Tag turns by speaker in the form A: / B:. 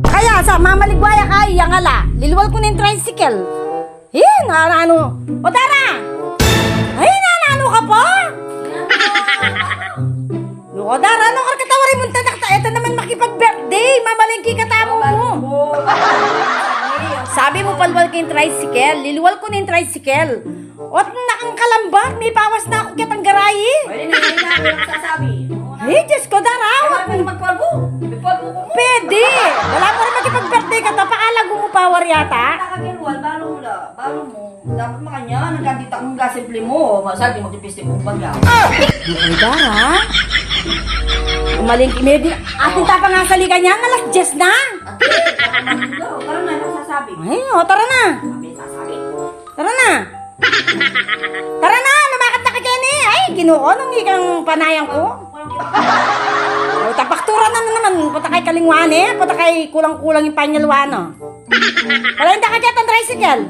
A: Kaya sa mamaligwaya ka, yang ala, liliwal ko na yung tricycle. Ano? O tara! Ay, nanano ka pa? O tara, ano ka katawarin mo tanakta? Ito naman makipag-birthday, mamalingki ka tamo mo. Sabi mo palwal ka yung tricycle, liliwal ko na yung tricycle. O nakang kalambak, may pawas na ako kitang garayi.
B: Pwede na yung sasabi.
A: Diyos ko, daraw.
B: Pwede magpalbo. Magpalbo ko mo.
A: Pwede. Wala mo rin makipag-birthday ka, tapakalago mo power yata.
B: Nakakilwal, balo mo. Dapat makanya, nagkandita kong gasimple mo. Masabi mo kipistik mong bagya.
A: Ay, dara. Umalingki, maybe. Ating tapa nga sa liga niyan, alas 10 na.
B: Parang na yung sasabi.
A: Ay, tara na.
B: Sabi, sasabi.
A: Tara na. Tara na, lumakad na ka dyan eh. Ay, Ginoo, nung ikang panayang ko. O, tapaktura na naman. Punta kay kalingwan eh. Punta kay kulang-kulang yung panyalwan oh. Wala hindi ka dyan ang tricycle.